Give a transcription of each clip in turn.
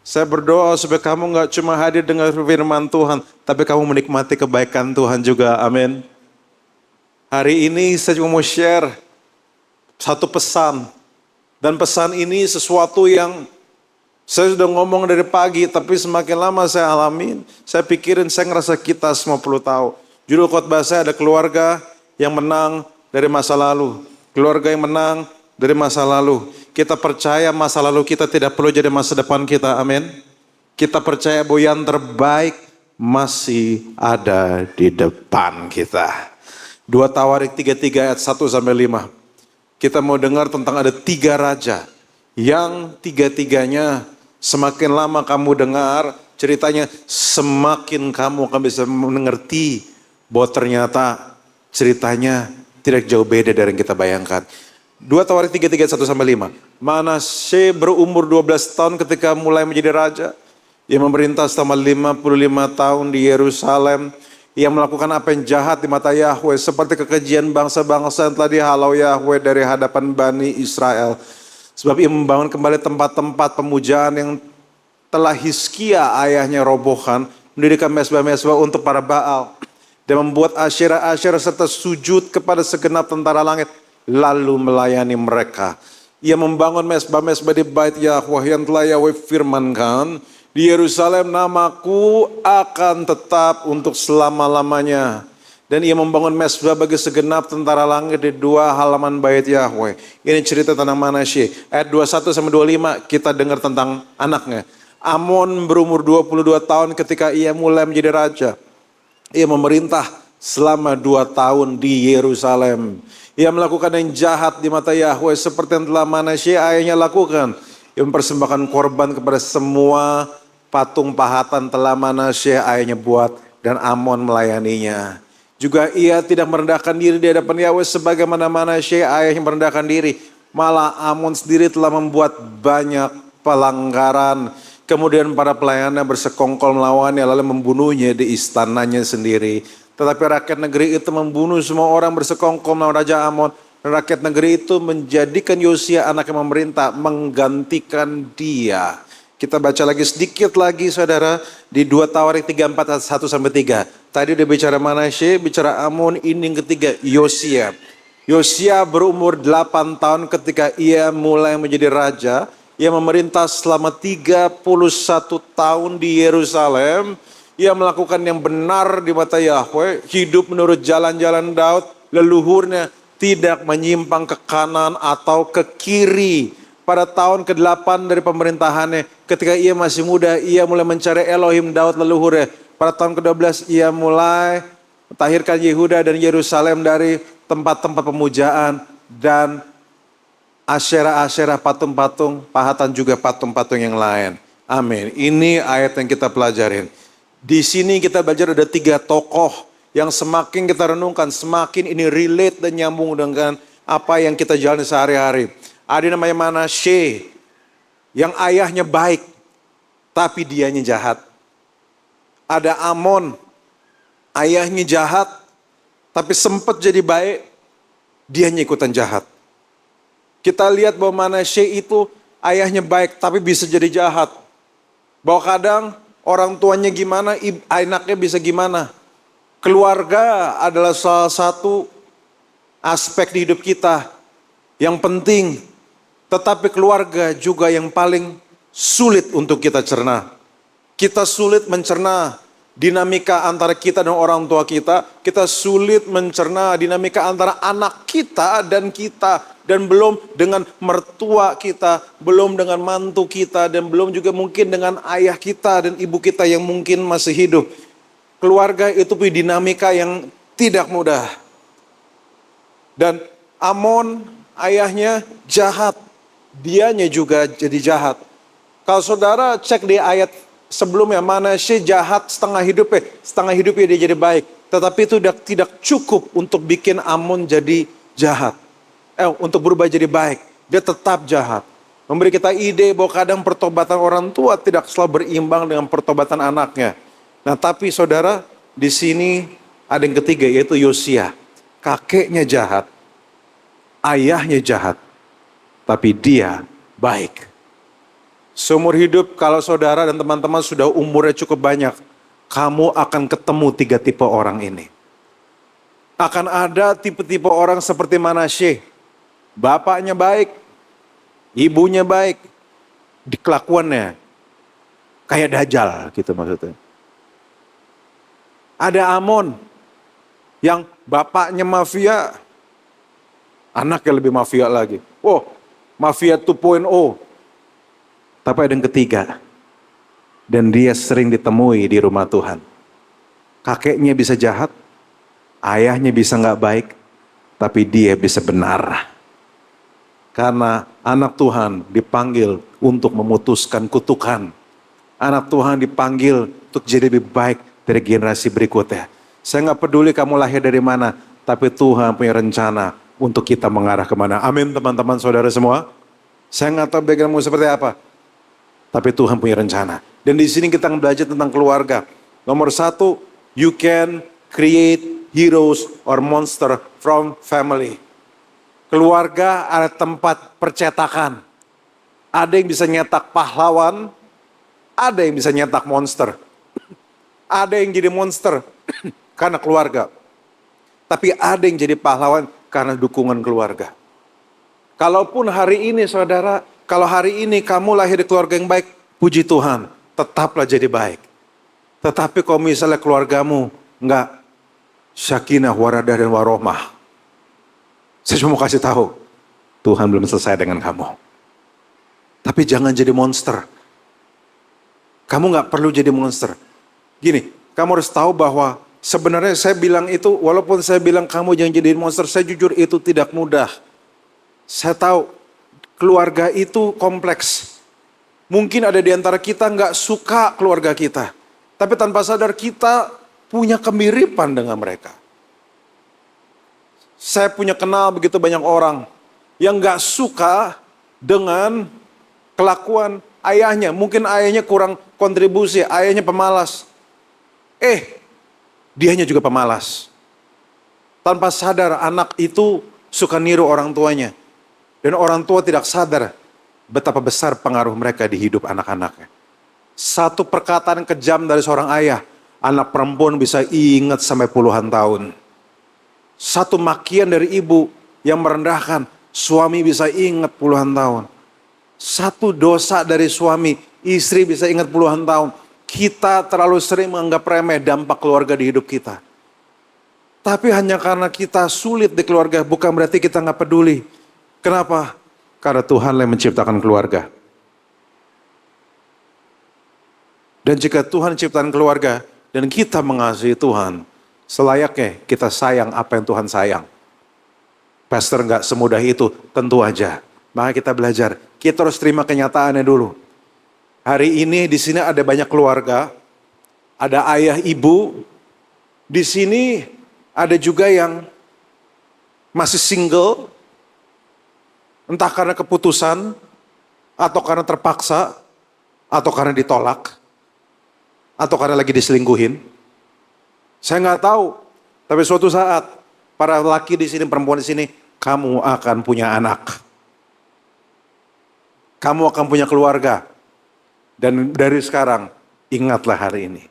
Saya berdoa supaya kamu nggak cuma hadir dengar firman Tuhan, tapi kamu menikmati kebaikan Tuhan juga. Amin. Hari ini saya cuma mau share satu pesan. Dan pesan ini sesuatu yang saya sudah ngomong dari pagi, tapi semakin lama saya alamin, saya pikirin, saya ngerasa kita semua perlu tahu. Judul khotbah saya ada keluarga yang menang dari masa lalu. Keluarga yang menang dari masa lalu. Kita percaya masa lalu kita tidak perlu jadi masa depan kita, amin. Kita percaya bahwa yang terbaik masih ada di depan kita. 2 Tawarik 33 ayat 1-5. Kita mau dengar tentang ada 3 raja. Yang 3-tiganya semakin lama kamu dengar ceritanya, semakin kamu akan bisa mengerti bahwa ternyata ceritanya tidak jauh beda dari yang kita bayangkan. 2 Tawarik 33 1-5. Manasye berumur 12 tahun ketika mulai menjadi raja. Ia memerintah selama 55 tahun di Yerusalem. Ia melakukan apa yang jahat di mata Yahweh, seperti kekejian bangsa-bangsa yang telah dihalau Yahweh dari hadapan Bani Israel. Sebab ia membangun kembali tempat-tempat pemujaan yang telah Hizkia ayahnya robohkan, mendirikan mezbah-mezbah untuk para Baal, dan membuat asyirah-asyirah serta sujud kepada segenap tentara langit, lalu melayani mereka. Ia membangun mezbah-mezbah di bait Yahweh yang telah Yahweh firmankan, di Yerusalem namaku akan tetap untuk selama-lamanya. Dan ia membangun mezbah bagi segenap tentara langit di 2 halaman bait Yahweh. Ini cerita tentang Manasye. Ayat 21-25 kita dengar tentang anaknya. Amon berumur 22 tahun ketika ia mulai menjadi raja. Ia memerintah selama 2 tahun di Yerusalem. Ia melakukan yang jahat di mata Yahweh seperti yang telah Manasye ayahnya lakukan. Ia mempersembahkan korban kepada semua patung pahatan telah Manasye ayahnya buat, dan Amon melayaninya. Juga ia tidak merendahkan diri di hadapan Yahweh sebagaimana Manasye ayahnya merendahkan diri. Malah Amon sendiri telah membuat banyak pelanggaran. Kemudian para pelayannya bersekongkol melawannya lalu membunuhnya di istananya sendiri. Tetapi rakyat negeri itu membunuh semua orang bersekongkol melawan Raja Amon. Dan rakyat negeri itu menjadikan Yosia anak yang memerintah menggantikan dia. Kita baca lagi sedikit lagi saudara di 2 Tawarik 34 1-3. Tadi udah bicara Manasye, bicara Amon, ini yang ketiga Yosia. Yosia berumur 8 tahun ketika ia mulai menjadi raja. Ia memerintah selama 31 tahun di Yerusalem. Ia melakukan yang benar di mata Yahweh, hidup menurut jalan-jalan Daud, leluhurnya, tidak menyimpang ke kanan atau ke kiri. Pada tahun ke-8 dari pemerintahannya, ketika ia masih muda, ia mulai mencari Elohim Daud leluhurnya. Pada tahun ke-12 ia mulai mentahirkan Yehuda dan Yerusalem dari tempat-tempat pemujaan dan asyirah-asyirah, patung-patung, pahatan juga patung-patung yang lain. Amin. Ini ayat yang kita pelajarin. Di sini kita belajar ada 3 tokoh yang semakin kita renungkan, semakin ini relate dan nyambung dengan apa yang kita jalani sehari-hari. Ada namanya Manasye, yang ayahnya baik, tapi dianya jahat. Ada Amon, ayahnya jahat, tapi sempat jadi baik, dianya ikutan jahat. Kita lihat bahwa Manasye itu ayahnya baik, tapi bisa jadi jahat. Bahwa kadang orang tuanya gimana, anaknya bisa gimana. Keluarga adalah salah satu aspek di hidup kita yang penting. Tetapi keluarga juga yang paling sulit untuk kita cerna. Kita sulit mencerna dinamika antara kita dan orang tua kita. Kita sulit mencerna dinamika antara anak kita. Dan belum dengan mertua kita, belum dengan mantu kita, dan belum juga mungkin dengan ayah kita dan ibu kita yang mungkin masih hidup. Keluarga itu punya dinamika yang tidak mudah. Dan Amon ayahnya jahat. Dianya juga jadi jahat. Kalau saudara cek di ayat sebelumnya, Manasye jahat setengah hidupnya dia jadi baik. Tetapi itu tidak cukup untuk bikin Amon jadi jahat. Untuk berubah jadi baik. Dia tetap jahat. Memberi kita ide bahwa kadang pertobatan orang tua tidak selalu berimbang dengan pertobatan anaknya. Nah tapi saudara, di sini ada yang ketiga yaitu Yosia. Kakeknya jahat. Ayahnya jahat. Tapi dia baik. Seumur hidup kalau saudara dan teman-teman sudah umurnya cukup banyak, kamu akan ketemu 3 tipe orang ini. Akan ada tipe-tipe orang seperti Manasye. Bapaknya baik, ibunya baik, di kelakuannya kayak Dajjal gitu maksudnya. Ada Amon yang bapaknya mafia, anaknya lebih mafia lagi. Oh, mafia 2.0. Tapi ada yang ketiga. Dan dia sering ditemui di rumah Tuhan. Kakeknya bisa jahat, ayahnya bisa nggak baik, tapi dia bisa benar. Karena anak Tuhan dipanggil untuk memutuskan kutukan. Anak Tuhan dipanggil untuk jadi lebih baik dari generasi berikutnya. Saya nggak peduli kamu lahir dari mana, tapi Tuhan punya rencana untuk kita mengarah kemana. Amin teman-teman saudara semua. Saya nggak tahu backgroundmu seperti apa, tapi Tuhan punya rencana. Dan di sini kita belajar tentang keluarga. Nomor 1, you can create heroes or monster from family. Keluarga ada tempat percetakan. Ada yang bisa nyetak pahlawan, ada yang bisa nyetak monster. Ada yang jadi monster karena keluarga. Tapi ada yang jadi pahlawan karena dukungan keluarga. Kalaupun hari ini saudara, kalau hari ini kamu lahir di keluarga yang baik, puji Tuhan, tetaplah jadi baik. Tetapi kalau misalnya keluargamu enggak syakinah, waradah, dan warohmah, saya cuma mau kasih tahu, Tuhan belum selesai dengan kamu. Tapi jangan jadi monster. Kamu nggak perlu jadi monster. Gini, kamu harus tahu bahwa sebenarnya saya bilang itu, walaupun saya bilang kamu jangan jadi monster, saya jujur itu tidak mudah. Saya tahu keluarga itu kompleks. Mungkin ada di antara kita nggak suka keluarga kita. Tapi tanpa sadar kita punya kemiripan dengan mereka. Saya punya kenal begitu banyak orang yang gak suka dengan kelakuan ayahnya. Mungkin ayahnya kurang kontribusi, ayahnya pemalas. Dianya juga pemalas. Tanpa sadar anak itu suka niru orang tuanya. Dan orang tua tidak sadar betapa besar pengaruh mereka di hidup anak-anaknya. Satu perkataan kejam dari seorang ayah, anak perempuan bisa ingat sampai puluhan tahun. Satu makian dari ibu yang merendahkan, suami bisa ingat puluhan tahun. Satu dosa dari suami, istri bisa ingat puluhan tahun. Kita terlalu sering menganggap remeh dampak keluarga di hidup kita. Tapi hanya karena kita sulit di keluarga, bukan berarti kita nggak peduli. Kenapa? Karena Tuhan yang menciptakan keluarga. Dan jika Tuhan ciptakan keluarga, dan kita mengasihi Tuhan, selayaknya kita sayang apa yang Tuhan sayang. Pastor nggak semudah itu, tentu aja. Maka kita belajar, kita harus terima kenyataannya dulu. Hari ini di sini ada banyak keluarga, ada ayah ibu. Di sini ada juga yang masih single, entah karena keputusan, atau karena terpaksa, atau karena ditolak, atau karena lagi diselingkuhin. Saya nggak tahu, tapi suatu saat para laki di sini, perempuan di sini, kamu akan punya anak. Kamu akan punya keluarga. Dan dari sekarang, ingatlah hari ini.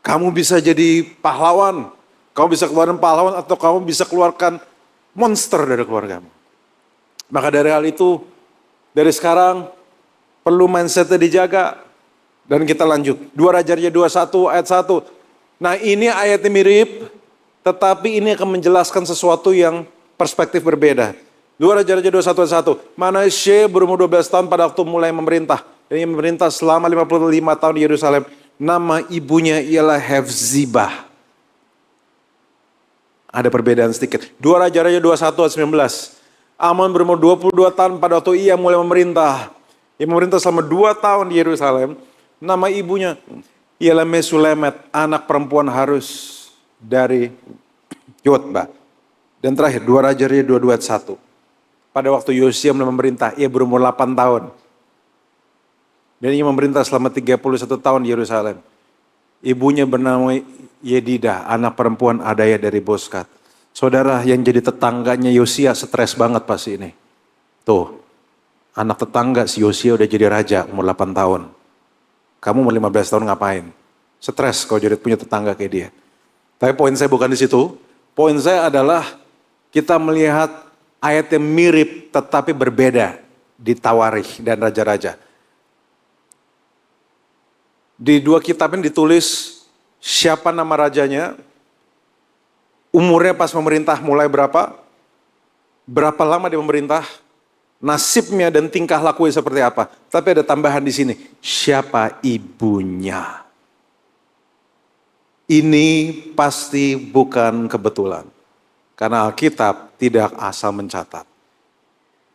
Kamu bisa jadi pahlawan. Kamu bisa keluarkan pahlawan atau kamu bisa keluarkan monster dari keluargamu. Maka dari hal itu, dari sekarang perlu mindsetnya dijaga. Dan kita lanjut. 2 Raja-Raja 21 ayat 1. Nah ini ayatnya mirip, tetapi ini akan menjelaskan sesuatu yang perspektif berbeda. 2 Raja-Raja 21 ayat 1. Manasye berumur 12 tahun pada waktu mulai memerintah. Dan ia memerintah selama 55 tahun di Yerusalem. Nama ibunya ialah Hefzibah. Ada perbedaan sedikit. 2 Raja-Raja 21 ayat 19. Amon berumur 22 tahun pada waktu ia mulai memerintah. Ia memerintah selama 2 tahun di Yerusalem. Nama ibunya ialah Mesulemet, anak perempuan Harus dari Yotba. Dan terakhir 2 Raja-Raja 22 ayat 1. Pada waktu Yosia mulai memerintah, ia berumur 8 tahun. Dan ia memerintah selama 31 tahun di Yerusalem. Ibunya bernama Yedidah, anak perempuan Adaya dari Boskat. Saudara yang jadi tetangganya Yosia stres banget pasti ini. Tuh, Anak tetangga si Yosia udah jadi raja umur 8 tahun. Kamu umur 15 tahun ngapain? Stres kalau jadi punya tetangga kayak dia. Tapi poin saya bukan di situ. Poin saya adalah kita melihat ayat yang mirip tetapi berbeda di Tawarikh dan Raja-Raja. Di dua kitab ini ditulis siapa nama rajanya, umurnya pas memerintah mulai berapa lama dia memerintah, nasibnya dan tingkah lakunya seperti apa. Tapi ada tambahan di sini, siapa ibunya. Ini pasti bukan kebetulan. Karena Alkitab tidak asal mencatat.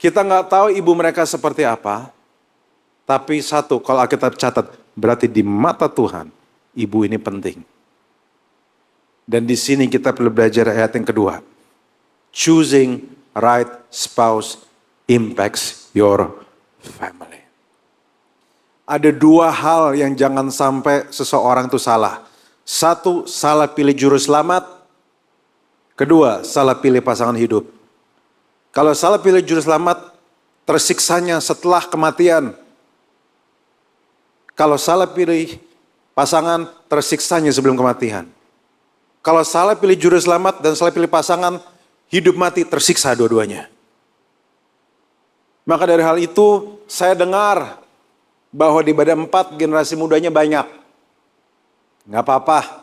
Kita nggak tahu ibu mereka seperti apa. Tapi satu, kalau Alkitab catat, berarti di mata Tuhan, ibu ini penting. Dan di sini kita perlu belajar ayat yang kedua. Choosing right spouse impacts your family. Ada dua hal yang jangan sampai seseorang itu salah. Satu, salah pilih juru selamat. Kedua, salah pilih pasangan hidup. Kalau salah pilih juru selamat, tersiksanya setelah kematian. Kalau salah pilih pasangan, tersiksanya sebelum kematian. Kalau salah pilih juru selamat dan salah pilih pasangan, hidup mati tersiksa dua-duanya. Maka dari hal itu, saya dengar bahwa di Badan 4 generasi mudanya banyak. Nggak apa-apa,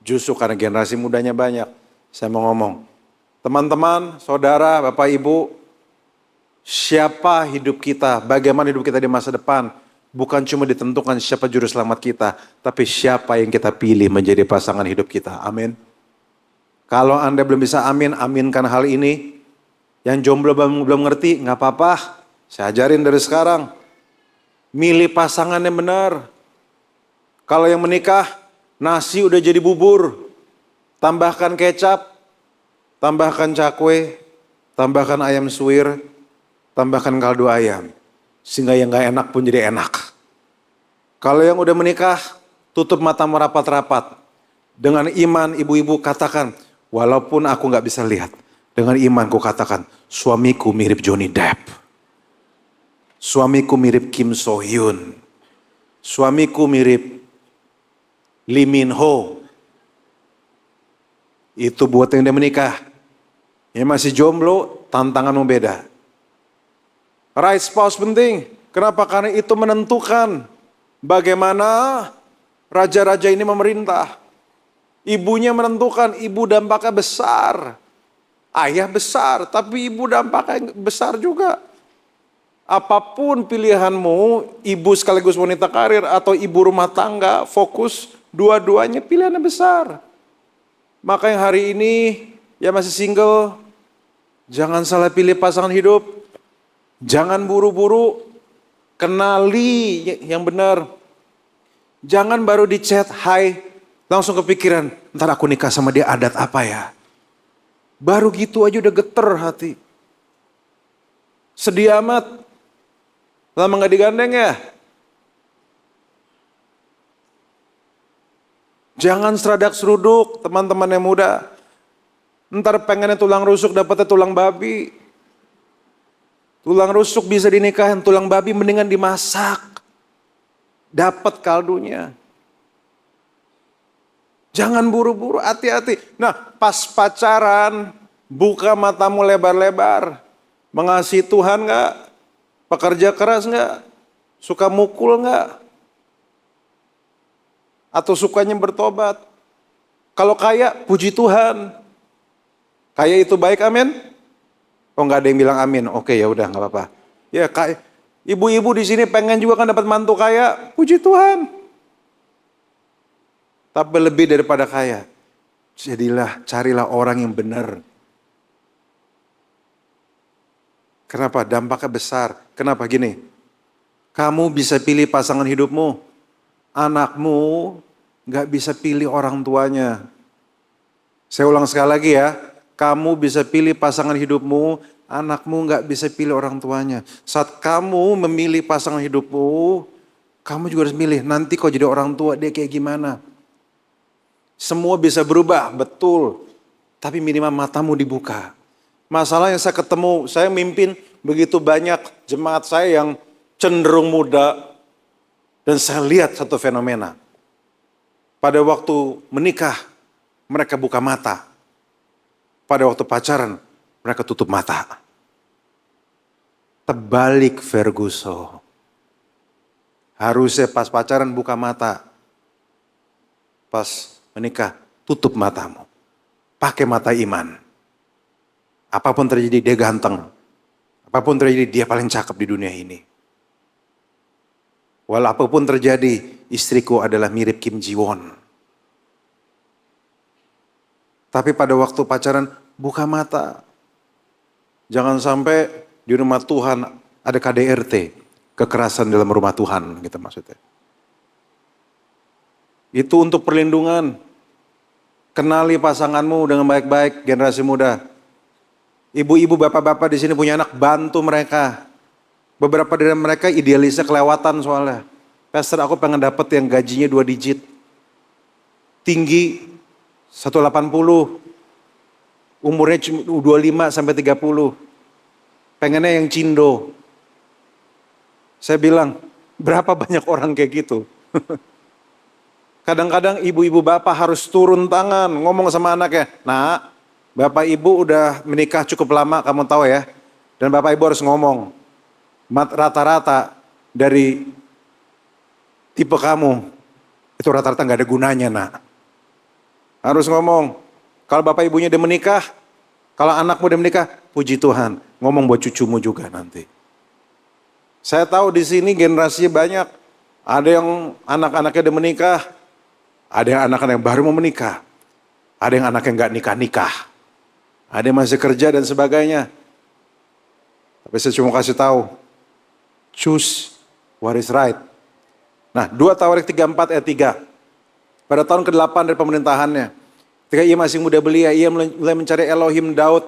justru karena generasi mudanya banyak. Saya mau ngomong, teman-teman, saudara, bapak, ibu, siapa hidup kita, bagaimana hidup kita di masa depan, bukan cuma ditentukan siapa juru selamat kita, tapi siapa yang kita pilih menjadi pasangan hidup kita. Amin. Kalau Anda belum bisa amin, aminkan hal ini. Yang jomblo belum ngerti, nggak apa-apa. Saya ajarin dari sekarang. Milih pasangan yang benar. Kalau yang menikah, nasi udah jadi bubur. Tambahkan kecap, tambahkan cakwe, tambahkan ayam suwir, tambahkan kaldu ayam. Sehingga yang gak enak pun jadi enak. Kalau yang udah menikah, tutup mata merapat-rapat. Dengan iman ibu-ibu katakan, walaupun aku gak bisa lihat. Dengan iman ku katakan, suamiku mirip Johnny Depp. Suamiku mirip Kim So Hyun. Suamiku mirip Lee Min Ho. Itu buat yang udah menikah. Yang masih jomblo, tantanganmu beda. Right spouse penting. Kenapa? Karena itu menentukan bagaimana raja-raja ini memerintah. Ibunya menentukan, ibu dampaknya besar. Ayah besar, tapi ibu dampaknya besar juga. Apapun pilihanmu, ibu sekaligus wanita karir atau ibu rumah tangga, fokus dua-duanya pilihannya besar. Maka yang hari ini yang masih single, jangan salah pilih pasangan hidup. Jangan buru-buru, kenali yang benar. Jangan baru di chat, hai, langsung kepikiran, ntar aku nikah sama dia adat apa ya. Baru gitu aja udah geter hati. Sedih amat. Lama gak digandeng ya? Jangan seradak seruduk teman-teman yang muda. Ntar pengennya tulang rusuk dapatnya tulang babi. Tulang rusuk bisa dinikahin, tulang babi mendingan dimasak. Dapat kaldunya. Jangan buru-buru, hati-hati. Nah, pas pacaran, buka matamu lebar-lebar. Mengasihi Tuhan gak? Pekerja keras gak? Suka mukul gak? Atau sukanya bertobat? Kalau kaya, puji Tuhan. Kaya itu baik, amin? Oh nggak ada yang bilang amin, oke ya udah nggak apa-apa. Ya kaya, ibu-ibu di sini pengen juga kan dapat mantu kaya, puji Tuhan. Tapi lebih daripada kaya, carilah orang yang benar. Kenapa? Dampaknya besar. Kenapa gini? Kamu bisa pilih pasangan hidupmu, anakmu nggak bisa pilih orang tuanya. Saya ulang sekali lagi ya. Kamu bisa pilih pasangan hidupmu, anakmu nggak bisa pilih orang tuanya. Saat kamu memilih pasangan hidupmu, kamu juga harus milih, nanti kau jadi orang tua dia kayak gimana. Semua bisa berubah, betul. Tapi minimal matamu dibuka. Masalah yang saya ketemu, saya mimpin begitu banyak jemaat saya yang cenderung muda. Dan saya lihat satu fenomena. Pada waktu menikah, mereka buka mata. Pada waktu pacaran, mereka tutup mata. Terbalik Ferguson. Harusnya pas pacaran buka mata. Pas menikah, tutup matamu. Pakai mata iman. Apapun terjadi, dia ganteng. Apapun terjadi, dia paling cakep di dunia ini. Walau apapun terjadi, istriku adalah mirip Kim Ji Won. Tapi pada waktu pacaran, buka mata. Jangan sampai di rumah Tuhan ada KDRT. Kekerasan dalam rumah Tuhan, gitu maksudnya. Itu untuk perlindungan. Kenali pasanganmu dengan baik-baik, generasi muda. Ibu-ibu, bapak-bapak di sini punya anak, bantu mereka. Beberapa dari mereka idealisnya kelewatan soalnya. Pastor, aku pengen dapet yang gajinya 2 digit. Tinggi 180. Umurnya 25 sampai 30. Pengennya yang cindo. Saya bilang, berapa banyak orang kayak gitu? Kadang-kadang ibu-ibu bapak harus turun tangan ngomong sama anaknya. Nah, bapak ibu udah menikah cukup lama, kamu tahu ya. Dan bapak ibu harus ngomong. Rata-rata dari tipe kamu, itu rata-rata gak ada gunanya nak. Harus ngomong, kalau bapak ibunya udah menikah, kalau anakmu udah menikah, puji Tuhan, ngomong buat cucumu juga nanti. Saya tahu di sini generasinya banyak, ada yang anak-anaknya udah menikah, ada yang anak-anak yang baru mau menikah, ada yang anaknya gak nikah-nikah, ada yang masih kerja dan sebagainya. Tapi saya cuma kasih tahu, choose what is right. Nah, 2 Tawarik 34 ayat 3. Pada tahun ke-8 dari pemerintahannya, ketika ia masih muda belia, ia mulai mencari Elohim Daud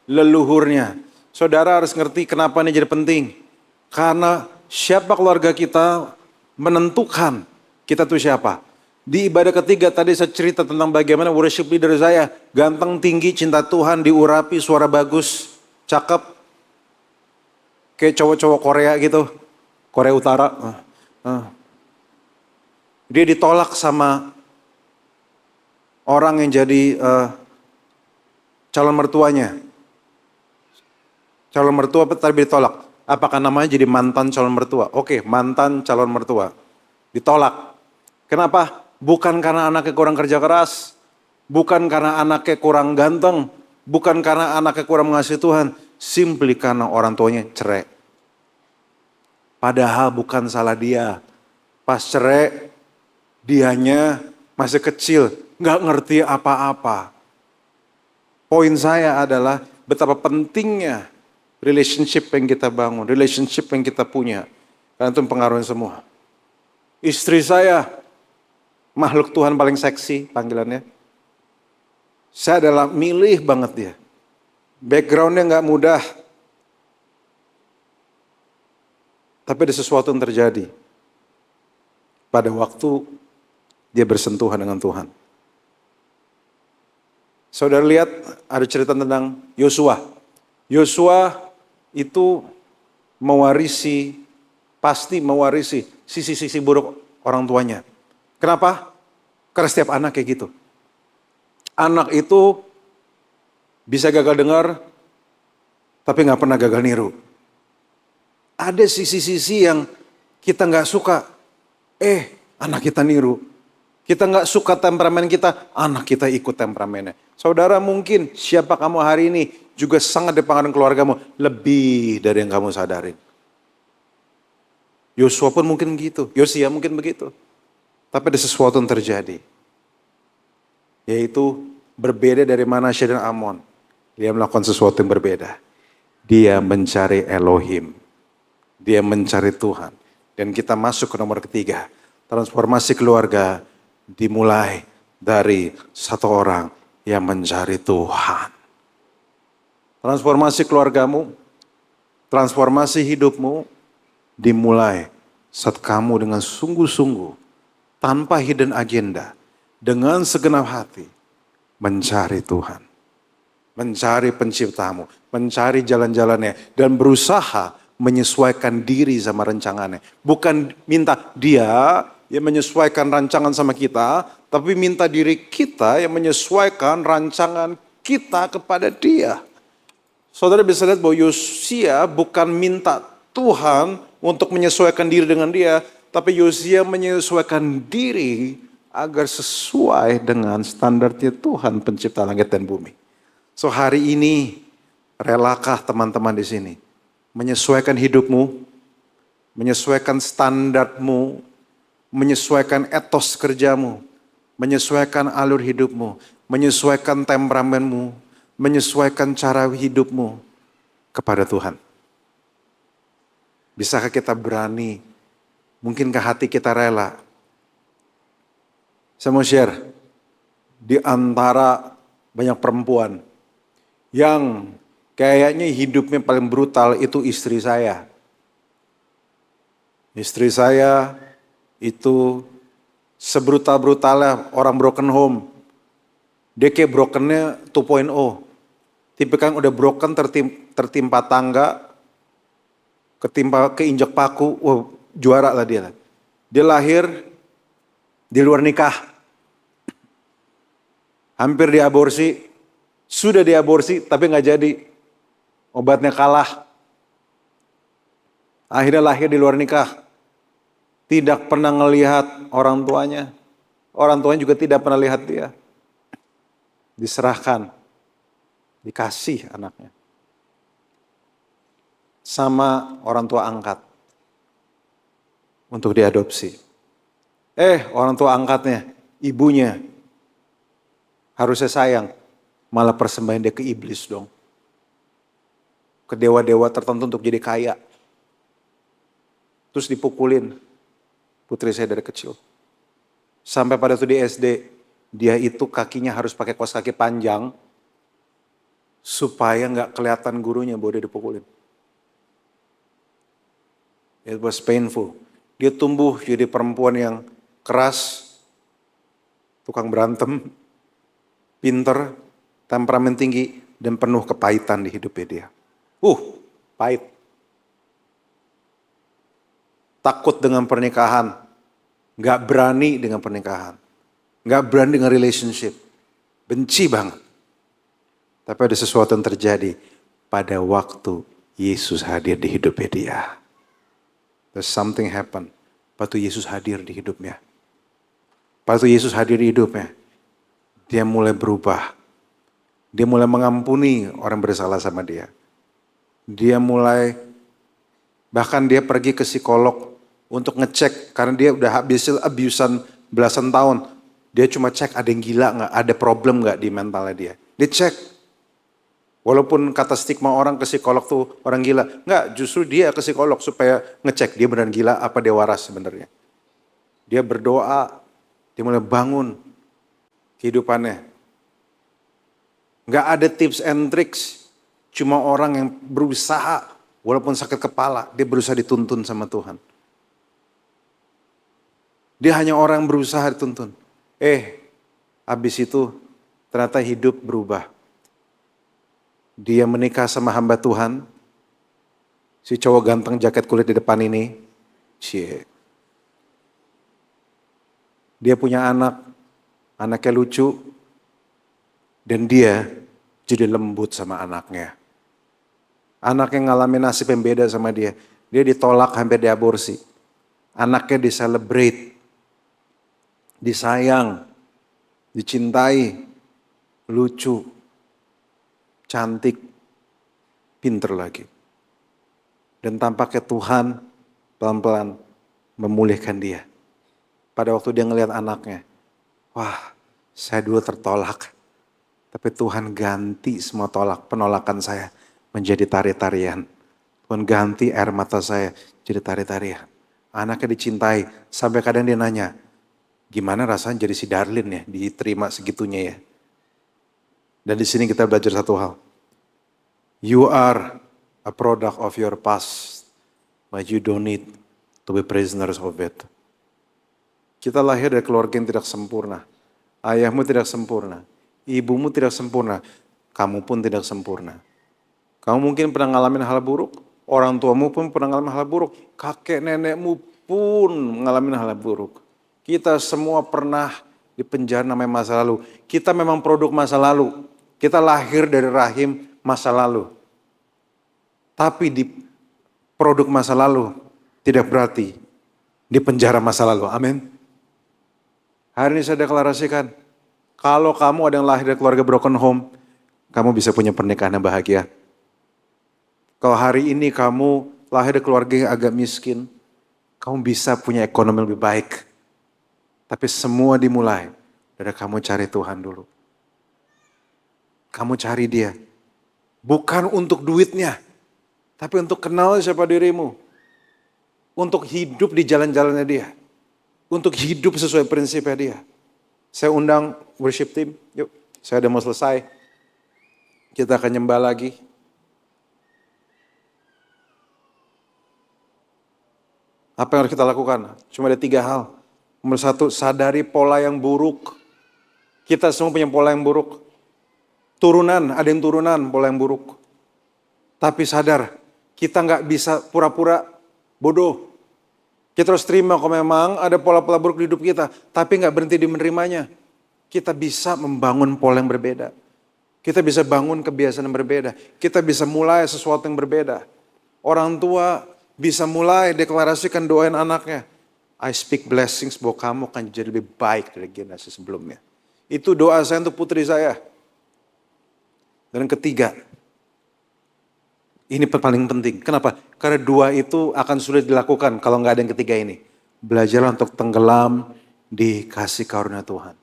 leluhurnya. Saudara harus ngerti kenapa ini jadi penting. Karena siapa keluarga kita menentukan kita tuh siapa. Di ibadah ketiga tadi saya cerita tentang bagaimana worship leader saya. Ganteng, tinggi, cinta Tuhan, diurapi, suara bagus, cakep. Kayak cowok-cowok Korea gitu, Korea Utara. Dia ditolak sama orang yang jadi calon mertuanya. Calon mertua tapi ditolak. Apakah namanya jadi mantan calon mertua? Oke, mantan calon mertua. Ditolak. Kenapa? Bukan karena anaknya kurang kerja keras. Bukan karena anaknya kurang ganteng. Bukan karena anaknya kurang mengasihi Tuhan. Simply karena orang tuanya cerai. Padahal bukan salah dia. Pas cerai, dianya masih kecil, nggak ngerti apa-apa. Poin saya adalah betapa pentingnya relationship yang kita bangun, relationship yang kita punya. Karena itu mempengaruhi semua. Istri saya, makhluk Tuhan paling seksi panggilannya. Saya adalah milih banget dia. Backgroundnya nggak mudah. Tapi ada sesuatu yang terjadi pada waktu dia bersentuhan dengan Tuhan. Saudara lihat ada cerita tentang Yosua. Yosua itu pasti mewarisi sisi-sisi buruk orang tuanya. Kenapa? Karena setiap anak kayak gitu. Anak itu bisa gagal dengar, tapi gak pernah gagal niru. Ada sisi-sisi yang kita gak suka. Anak kita niru. Kita gak suka temperamen kita, anak kita ikut temperamennya. Saudara mungkin siapa kamu hari ini juga sangat dipengaruhi keluargamu. Lebih dari yang kamu sadarin. Yosua pun mungkin begitu. Yosia mungkin begitu. Tapi ada sesuatu yang terjadi. Yaitu berbeda dari Manasya dan Amon. Dia melakukan sesuatu yang berbeda. Dia mencari Elohim. Dia mencari Tuhan. Dan kita masuk ke nomor ketiga. Transformasi keluarga dimulai dari satu orang yang mencari Tuhan. Transformasi keluargamu, transformasi hidupmu dimulai saat kamu dengan sungguh-sungguh, tanpa hidden agenda, dengan segenap hati mencari Tuhan. mencari penciptamu, mencari jalan-jalannya, dan berusaha menyesuaikan diri sama rancangannya. Bukan minta dia yang menyesuaikan rancangan sama kita, tapi minta diri kita yang menyesuaikan rancangan kita kepada dia. Saudara bisa lihat bahwa Yosia bukan minta Tuhan untuk menyesuaikan diri dengan dia, tapi Yosia menyesuaikan diri agar sesuai dengan standarnya Tuhan pencipta langit dan bumi. So hari ini, relakah teman-teman di sini menyesuaikan hidupmu, menyesuaikan standarmu, menyesuaikan etos kerjamu, menyesuaikan alur hidupmu, menyesuaikan temperamenmu, menyesuaikan cara hidupmu kepada Tuhan? Bisakah kita berani? Mungkinkah hati kita rela? Saya mau share, di antara banyak perempuan yang kayaknya hidupnya paling brutal itu istri saya. Istri saya itu sebrutal-brutalnya orang broken home. Dia kayak brokennya 2.0. Tipe kan udah broken tertimpa tangga, keinjak paku, wah juara lah dia. Dia lahir di luar nikah. Hampir diaborsi, sudah diaborsi tapi nggak jadi. Obatnya kalah. Akhirnya lahir di luar nikah. Tidak pernah ngelihat orang tuanya. Orang tuanya juga tidak pernah lihat dia. Diserahkan, dikasih anaknya. Sama orang tua angkat. Untuk diadopsi. Orang tua angkatnya, ibunya. Harusnya sayang, malah persembahan dia ke iblis dong. Ke dewa-dewa tertentu untuk jadi kaya. Terus dipukulin putri saya dari kecil. Sampai pada itu di SD, dia itu kakinya harus pakai kaos kaki panjang, supaya gak kelihatan gurunya bahwa dia dipukulin. It was painful. Dia tumbuh jadi perempuan yang keras, tukang berantem, pinter, temperamen tinggi, dan penuh kepahitan di hidupnya dia. Pahit. Takut dengan pernikahan, gak berani dengan pernikahan, gak berani dengan relationship, benci banget. Tapi ada sesuatu yang terjadi pada waktu Yesus hadir di hidupnya dia. There's something happen waktu Yesus hadir di hidupnya. Waktu Yesus hadir di hidupnya, dia mulai berubah. Dia mulai mengampuni orang bersalah sama dia. Dia mulai, bahkan dia pergi ke psikolog untuk ngecek, karena dia udah habis abusan belasan tahun. Dia cuma cek ada yang gila gak, ada problem gak di mentalnya dia. Dia cek. Walaupun kata stigma orang ke psikolog tuh orang gila. Enggak, justru dia ke psikolog supaya ngecek dia beneran gila apa dia waras sebenarnya. Dia berdoa, dia mulai bangun kehidupannya. Enggak ada tips and tricks. Cuma orang yang berusaha, walaupun sakit kepala, dia berusaha dituntun sama Tuhan. Dia hanya orang yang berusaha dituntun. Habis itu ternyata hidup berubah. Dia menikah sama hamba Tuhan. Si cowok ganteng jaket kulit di depan ini. Dia punya anak. Anaknya lucu. Dan dia jadi lembut sama anaknya. Anaknya ngalamin nasib yang beda sama dia. Dia ditolak hampir diaborsi. Anaknya diselebrate. Disayang. Dicintai. Lucu. Cantik. Pinter lagi. Dan tampaknya Tuhan pelan-pelan memulihkan dia. Pada waktu dia ngelihat anaknya. Wah, saya dulu tertolak. Tapi Tuhan ganti semua penolakan saya menjadi tari-tarian. Tuhan ganti air mata saya jadi tari-tarian. Anaknya dicintai, sampai kadang dia nanya, gimana rasanya jadi si Darlin ya, diterima segitunya ya. Dan di sini kita belajar satu hal. You are a product of your past, but you don't need to be prisoners of it. Kita lahir dari keluarga yang tidak sempurna. Ayahmu tidak sempurna. Ibumu tidak sempurna. kamu pun tidak sempurna. Kamu mungkin pernah ngalamin hal buruk, orang tuamu pun pernah ngalamin hal buruk, kakek nenekmu pun ngalamin hal buruk. Kita semua pernah di penjara namanya masa lalu. Kita memang produk masa lalu. Kita lahir dari rahim masa lalu. Tapi di produk masa lalu tidak berarti di penjara masa lalu. Amin. Hari ini saya deklarasikan, kalau kamu ada yang lahir dari keluarga broken home, kamu bisa punya pernikahan yang bahagia. Kalau hari ini kamu lahir dari keluarga yang agak miskin, kamu bisa punya ekonomi lebih baik. Tapi semua dimulai dari kamu cari Tuhan dulu. Kamu cari Dia. Bukan untuk duitnya, tapi untuk kenal siapa dirimu. Untuk hidup di jalan-jalannya Dia. Untuk hidup sesuai prinsipnya Dia. Saya undang worship team, yuk. Saya udah mau selesai. Kita akan nyembah lagi. Apa yang harus kita lakukan? Cuma ada 3 hal. Nomor 1, sadari pola yang buruk. Kita semua punya pola yang buruk. Turunan, ada yang turunan pola yang buruk. Tapi sadar, kita nggak bisa pura-pura bodoh. Kita harus terima kalau memang ada pola-pola buruk di hidup kita. Tapi nggak berhenti di menerimanya. Kita bisa membangun pola yang berbeda. Kita bisa bangun kebiasaan yang berbeda. Kita bisa mulai sesuatu yang berbeda. Orang tua bisa mulai deklarasikan doain anaknya. I speak blessings bahwa kamu akan jadi lebih baik dari generasi sebelumnya. Itu doa saya untuk putri saya. Dan yang ketiga, ini paling penting. Kenapa? Karena 2 itu akan sulit dilakukan kalau nggak ada yang ketiga ini. Belajarlah untuk tenggelam di kasih karunia Tuhan.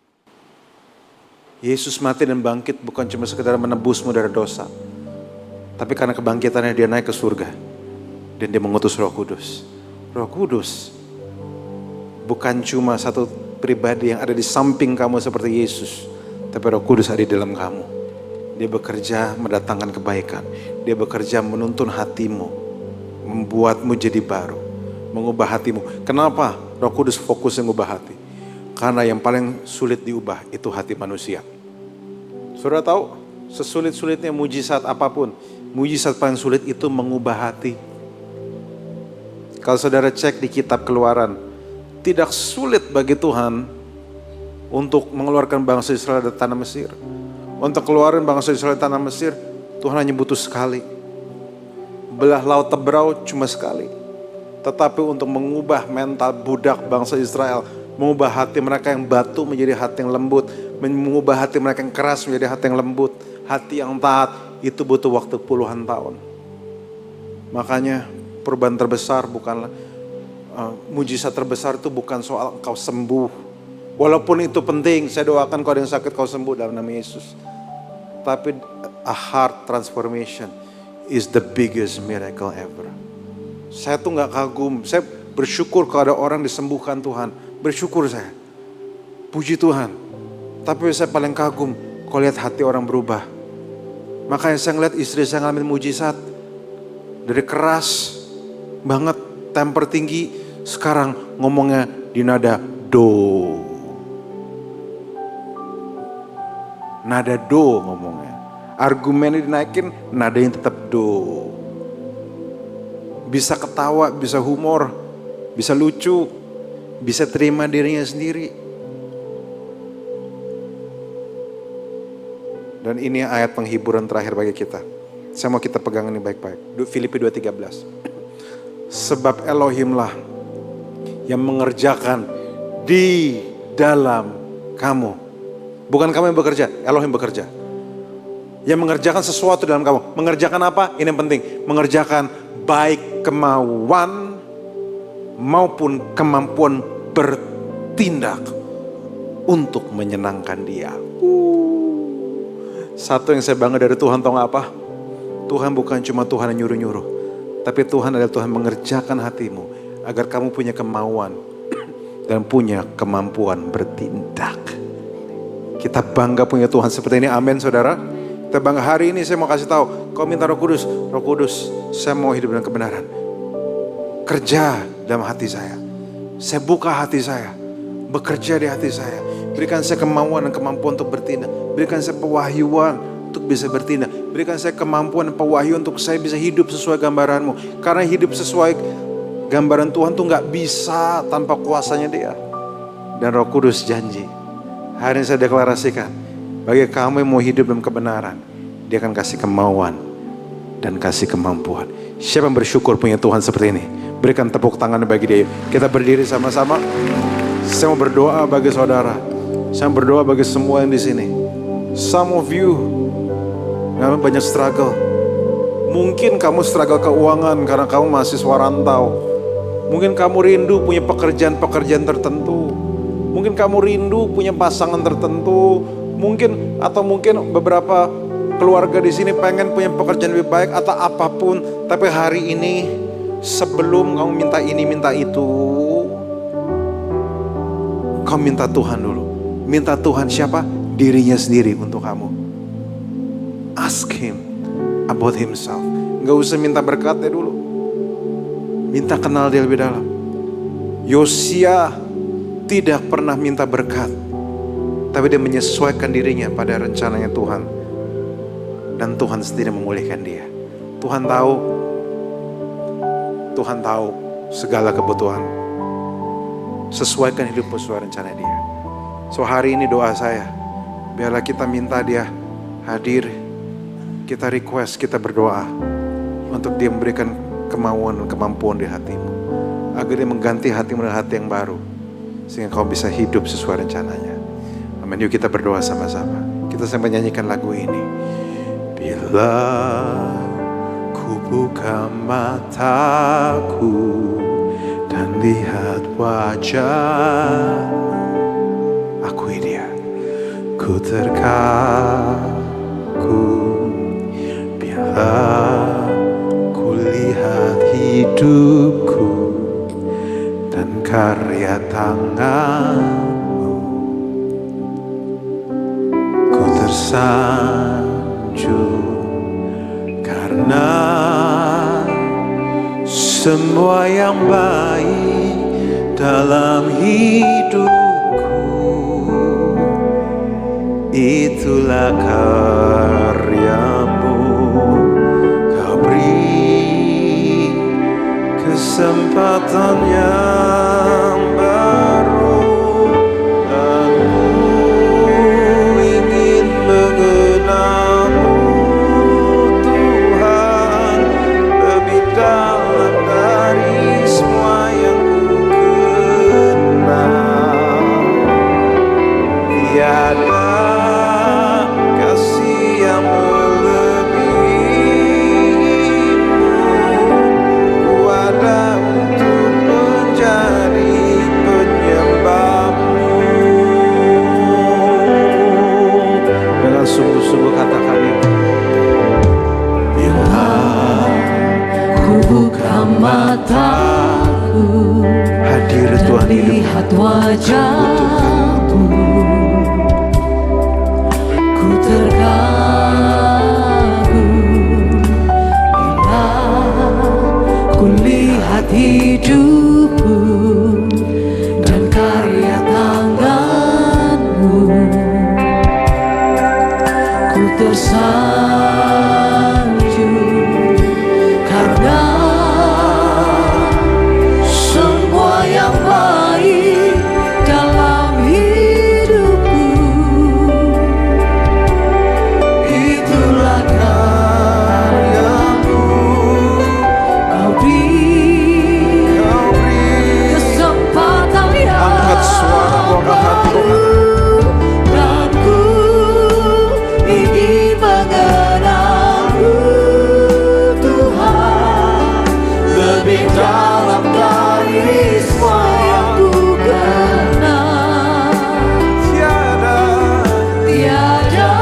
Yesus mati dan bangkit bukan cuma sekedar menebusmu dari dosa. Tapi karena kebangkitannya dia naik ke surga. Dan dia mengutus Roh Kudus. Roh Kudus bukan cuma satu pribadi yang ada di samping kamu seperti Yesus. Tapi Roh Kudus ada di dalam kamu. Dia bekerja mendatangkan kebaikan. Dia bekerja menuntun hatimu. Membuatmu jadi baru. Mengubah hatimu. Kenapa Roh Kudus fokus mengubah hati? Karena yang paling sulit diubah itu hati manusia. Saudara tahu, sesulit-sulitnya mujizat apapun, mujizat paling sulit itu mengubah hati. Kalau saudara cek di kitab Keluaran, tidak sulit bagi Tuhan untuk mengeluarkan bangsa Israel dari tanah Mesir. Untuk keluarin bangsa Israel dari tanah Mesir, Tuhan hanya butuh sekali. Belah laut Tebrau cuma sekali. Tetapi untuk mengubah mental budak bangsa Israel, mengubah hati mereka yang batu menjadi hati yang lembut, mengubah hati mereka yang keras menjadi hati yang lembut, hati yang taat, itu butuh waktu puluhan tahun. Makanya perubahan terbesar bukanlah, mujizat terbesar itu bukan soal kau sembuh. Walaupun itu penting, saya doakan kalau ada yang sakit kau sembuh dalam nama Yesus. Tapi a heart transformation is the biggest miracle ever. Saya tuh gak kagum, saya bersyukur kalau ada orang disembuhkan Tuhan. Bersyukur saya, puji Tuhan. Tapi saya paling kagum kalau lihat hati orang berubah. Makanya saya ngeliat istri saya ngalamin mujizat. Dari keras banget, temper tinggi, sekarang ngomongnya di nada do. Nada do ngomongnya. Argumennya dinaikin, nadanya tetap do. Bisa ketawa, bisa humor, bisa lucu, bisa terima dirinya sendiri. Dan ini ayat penghiburan terakhir bagi kita. Saya mau kita pegang ini baik-baik. Filipi 2:13. Sebab Elohimlah yang mengerjakan di dalam kamu. Bukan kamu yang bekerja, Elohim bekerja. Yang mengerjakan sesuatu dalam kamu. Mengerjakan apa? Ini yang penting. Mengerjakan baik kemauan maupun kemampuan bertindak untuk menyenangkan Dia. Satu yang saya bangga dari Tuhan, tahu gak apa? Tuhan bukan cuma Tuhan yang nyuruh-nyuruh, tapi Tuhan adalah Tuhan mengerjakan hatimu agar kamu punya kemauan dan punya kemampuan bertindak. Kita bangga punya Tuhan seperti ini, amin saudara. Kita bangga. Hari ini saya mau kasih tahu, kau minta Roh Kudus, Roh Kudus, saya mau hidup dengan kebenaran. Kerja dalam hati saya. Saya buka hati saya, bekerja di hati saya. Berikan saya kemauan dan kemampuan untuk bertindak. Berikan saya pewahyuan untuk bisa bertindak. Berikan saya kemampuan dan pewahyu untuk saya bisa hidup sesuai gambaran-Mu. Karena hidup sesuai gambaran Tuhan tuh gak bisa tanpa kuasanya Dia. Dan Roh Kudus janji, hari ini saya deklarasikan, bagi kamu yang mau hidup dalam kebenaran, Dia akan kasih kemauan dan kasih kemampuan. Siapa yang bersyukur punya Tuhan seperti ini? Berikan tepuk tangan bagi Dia. Kita berdiri sama-sama. Saya mau berdoa bagi saudara. Saya mau berdoa bagi semua yang di sini. Some of you banyak struggle. Mungkin kamu struggle keuangan karena kamu mahasiswa rantau. Mungkin kamu rindu punya pekerjaan-pekerjaan tertentu. Mungkin kamu rindu punya pasangan tertentu. Mungkin beberapa keluarga di sini pengen punya pekerjaan lebih baik atau apapun. Tapi hari ini sebelum kamu minta ini minta itu, kamu minta Tuhan dulu. Minta Tuhan siapa? Dirinya sendiri untuk kamu. Ask Him about Himself. Gak usah minta berkatnya dulu. Minta kenal Dia lebih dalam. Yosia tidak pernah minta berkat, tapi dia menyesuaikan dirinya pada rencananya Tuhan. Dan Tuhan sendiri memulihkan dia. Tuhan tahu segala kebutuhan. Sesuaikan hidup sesuai rencana Dia. So hari ini doa saya, biarlah kita minta Dia hadir. Kita request, kita berdoa untuk Dia memberikan kemauan dan kemampuan di hatimu, agar Dia mengganti hatimu dengan hati yang baru, sehingga kau bisa hidup sesuai rencananya. Amin. Yuk kita berdoa sama-sama. Kita sampai nyanyikan lagu ini. Bila ku buka mataku dan lihat wajah, akui Dia. Ku terkagum bila ku lihat hidupku dan karya tangan-Mu. Ku tersanjung karena semua yang baik dalam hidupku, itulah karya-Mu. Kau beri kesempatan yang baru, dan ku ingin mengenal-Mu Tuhan lebih dalam dari semua yang ku kenal. Tiada kasih yang melebihi-Mu. Ku ada untuk menjadi penyembah-Mu. Dengan sungguh-sungguh katakan ini. Bila Ku buka mataku, hadir Tuhan hidup, lihat wajah-Mu. Ku terkagum bila ku lihat hidupku dan karya tangan-Mu. Ku tersanjung karena semua yang baik dalam hidupku, itulah karya-Mu. Kau beri kesempatan yang angkat suara angkat hati. dan ku ingin mengenal-Mu Tuhan lebih dalam dari semua yang ku kenal. Tiada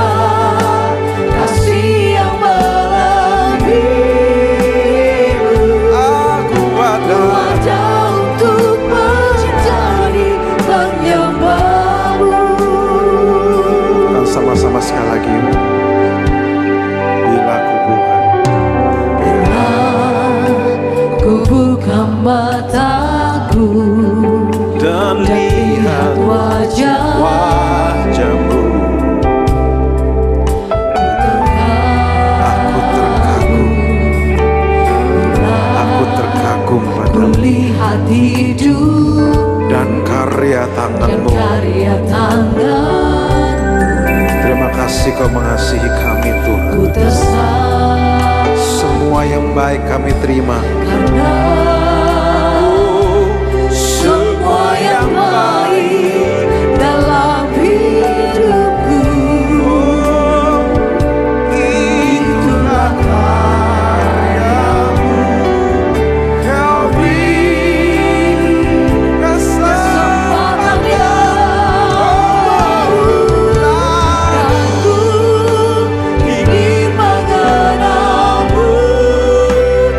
kasih yang melebihi-Mu. Aku ada Ada untuk menjadi penyembah-Mu. dan sama-sama sekali lagi. Bila ku buka Bila ku buka mataku dan dan lihat wajah-Mu, wajah-Mu, ku berkagum padamu Kulihat hidup dan karya dan tanganmu. karya tangan. Terima kasih kau mengasihi kami Tuhan. Ku tersayang Semua yang baik kami terima. karena semua yang baik dalam hidupku. Itulah karyamu. Kau beri Kesempatan yang baru. Aku ingin mengenalmu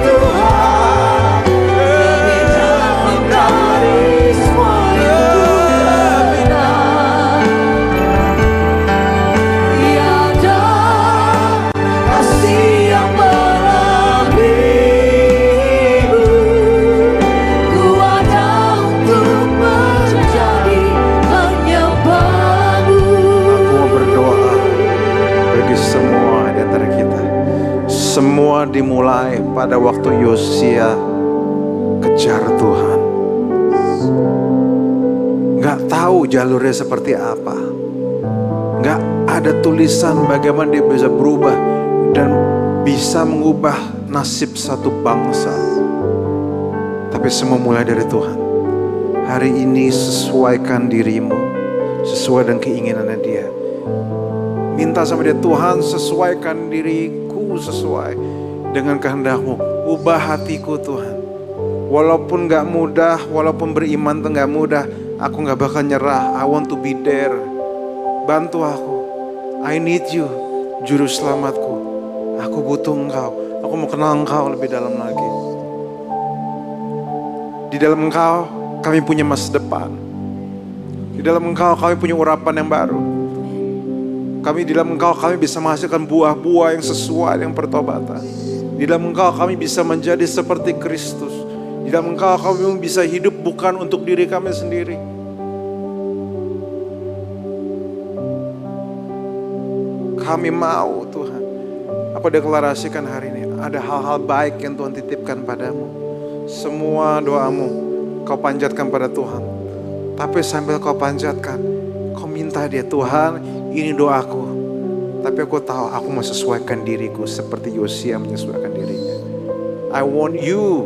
Tuhan, lebih dalam dari semua yang ku kenal. Tiada kasih yang melebihimu. Ku ada untuk menjadi penyembahmu. Aku mau berdoa bagi semua di antara kita. Semua dimulai pada waktu Yosia kejar Tuhan. Gak tahu jalurnya seperti apa. Gak ada tulisan bagaimana dia bisa berubah dan bisa mengubah nasib satu bangsa. Tapi semua mulai dari Tuhan. Hari ini sesuaikan dirimu sesuai dengan keinginannya dia. Minta sama dia, Tuhan sesuaikan diriku sesuai dengan kehendakmu. Ubah hatiku Tuhan. Walaupun gak mudah, walaupun beriman tuh gak mudah, aku gak bakal nyerah. I want to be there. Bantu aku. I need you, juru selamatku. Aku butuh engkau. Aku mau kenal engkau lebih dalam lagi. Di dalam engkau kami punya masa depan. Di dalam engkau kami punya urapan yang baru. Kami di dalam engkau kami bisa menghasilkan buah-buah yang sesuai dengan pertobatan. Di dalam engkau kami bisa menjadi seperti Kristus. Di dalam engkau kami bisa hidup bukan untuk diri kami sendiri. Kami mau Tuhan. Aku deklarasikan hari ini ada hal-hal baik yang Tuhan titipkan padamu. Semua doamu kau panjatkan pada Tuhan. Tapi sambil kau panjatkan, kau minta dia, Tuhan ini doaku. Tapi aku tahu aku mau sesuaikan diriku seperti Yosia menyesuaikan dirinya. I want you.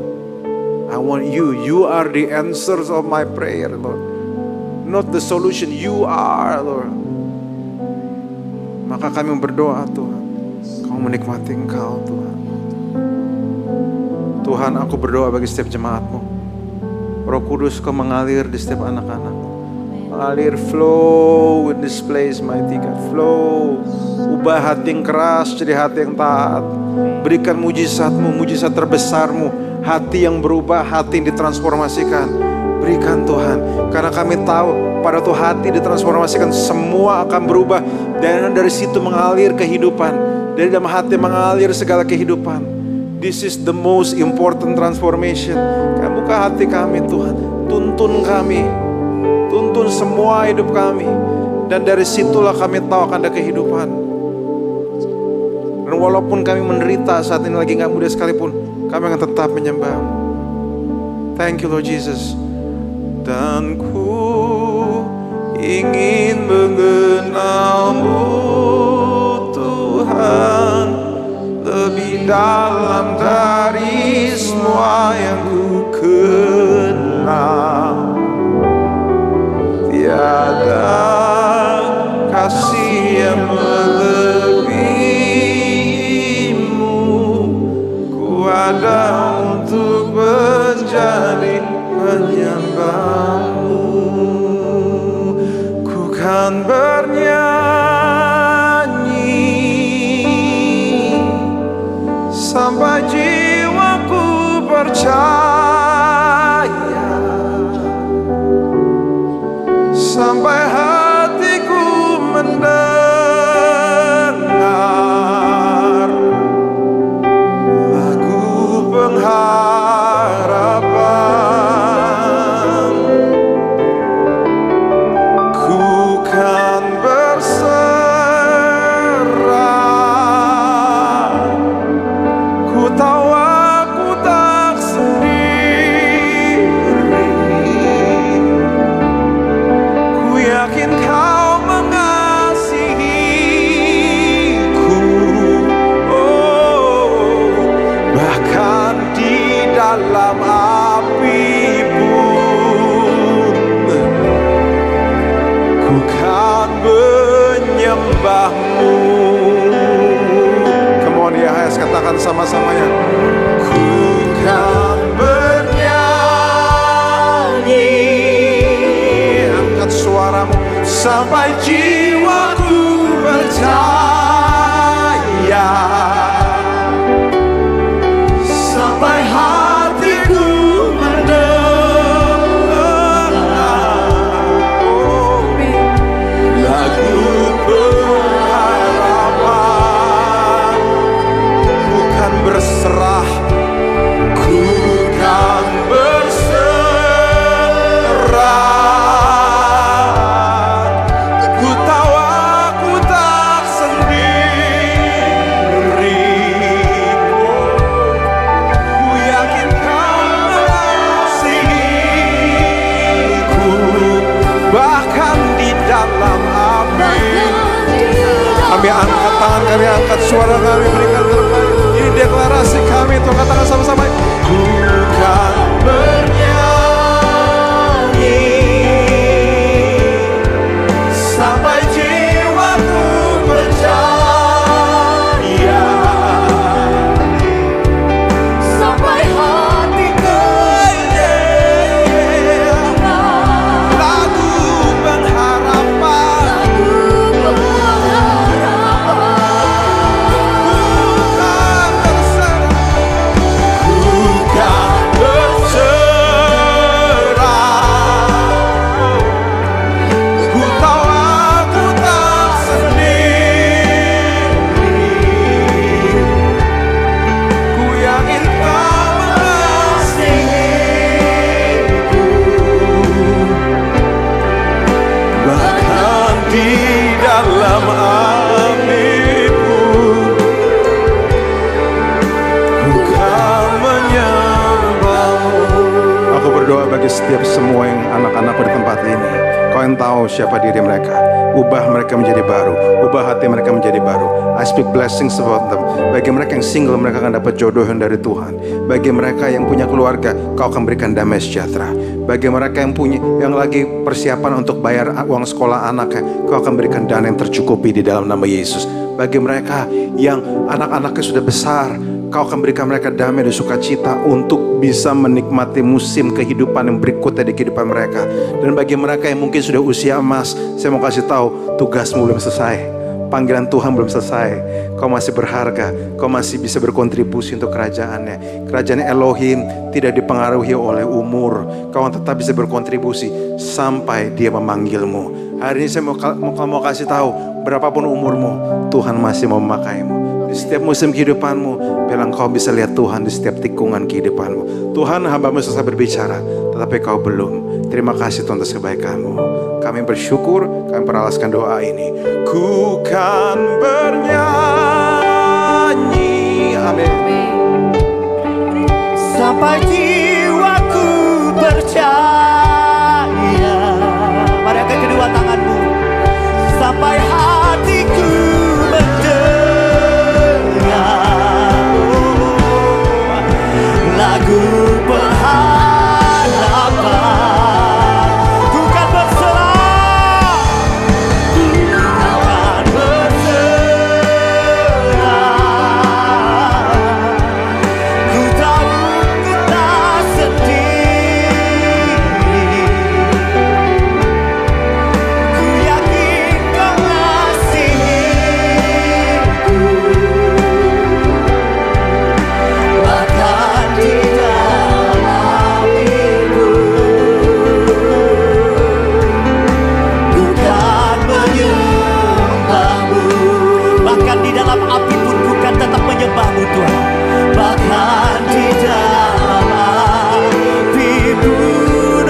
I want you. You are the answers of my prayer, Lord. Not the solution. You are, Lord. Maka kami berdoa Tuhan. Kau menikmati Engkau Tuhan. Tuhan, aku berdoa bagi setiap jemaat-Mu. Roh Kudus kau mengalir di setiap anak-anak-Mu. Mengalir, flow in this place, mighty God. Flow. Ubah hati yang keras jadi hati yang taat. Berikan mujizat-Mu, mujizat terbesar-Mu. Hati yang berubah, hati yang ditransformasikan. Berikan Tuhan. Karena kami tahu pada tuh hati ditransformasikan, semua akan berubah. Dan dari situ mengalir kehidupan. Dari dalam hati mengalir segala kehidupan. This is the most important transformation. Kami buka hati kami Tuhan. Tuntun kami. Tuntun semua hidup kami. Dan dari situlah kami tahu akan ada kehidupan. Dan walaupun kami menderita saat ini lagi gak mudah sekalipun, kami akan tetap menyembah. Thank you Lord Jesus. Dan ku ingin mengenalmu Tuhan, lebih dalam dari semua yang ku kenal. Tiada kasih yang melebihimu. Ku ada untuk menjadi penyembahmu. Ku kan bernyanyi sampai jiwaku percaya, sampai hatiku mendengar lagu pengharapan. Ku kan berserah, ku tahu aku tak sendiri. menyembahmu. Come on ya, katakan sama-samanya. Ku kan bernyanyi, angkat suaramu sampai jiwaku percaya, sampai hatiku mendengar lagu pengharapan. Ku kan berserah, ku kan berserah. Ku tahu aku tak sendiri. Ku yakin Kau mengasihiku, bahkan di dalam api. Kami angkat tangan, kami angkat suara, kami berikan terbaik. Ini deklarasi kami, Tuhan, katakan sama-sama. Ku kan bernyanyi sampai jiwaku percaya, Sampai hatiku lagu pengharapan. Dalam hatiku, ku kan menyembahmu. Aku berdoa bagi setiap semua yang anak-anakku di tempat ini. Kau yang tahu siapa diri mereka. Ubah mereka menjadi baru. Ubah hati mereka menjadi baru. I speak blessings about them. Bagi mereka yang single, mereka akan dapat jodoh yang dari Tuhan. Bagi mereka yang punya keluarga, Kau akan berikan damai sejahtera. Bagi mereka yang lagi persiapan untuk bayar uang sekolah anaknya, Kau akan berikan dana yang tercukupi di dalam nama Yesus. Bagi mereka yang anak-anaknya sudah besar, Kau akan berikan mereka damai dan sukacita untuk bisa menikmati musim kehidupan yang berikutnya di kehidupan mereka. Dan bagi mereka yang mungkin sudah usia emas, saya mau kasih tahu, tugasmu belum selesai. Panggilan Tuhan belum selesai. Kau masih berharga. Kau masih bisa berkontribusi untuk kerajaannya. Kerajaan Elohim tidak dipengaruhi oleh umur. Kau tetap bisa berkontribusi sampai Dia memanggilmu. Hari ini saya mau kasih tahu, berapapun umurmu, Tuhan masih mau memakaimu. Di setiap musim kehidupanmu, bilang kau bisa lihat Tuhan di setiap tikungan kehidupanmu. Tuhan, hamba-Mu selesai berbicara, tetapi kau belum. Terima kasih Tuhan atas kebaikan-Mu. Kami bersyukur, kami peralaskan doa ini. Ku kan bernyanyi, amin, sampai jiwaku percaya. Mari angkat kedua tanganmu. Sampai hatiku mendengar lagu pengharapan. Ku kan berserah, ku kan berserah. Ku tahu ku tak sendiri. Ku yakin Kau mengasihiku, bahkan di dalam apiku. Ku kan menyembahmu, bahkan di dalam api pun ku kan tetap menyembahmu Tuhan. Bahkan di dalam api pun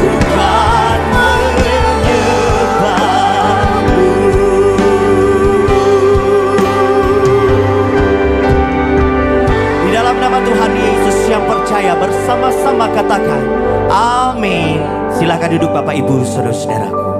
ku kan menyembahmu. Di dalam nama Tuhan Yesus yang percaya bersama-sama katakan amin. Silakan duduk Bapak Ibu Saudara-saudaraku.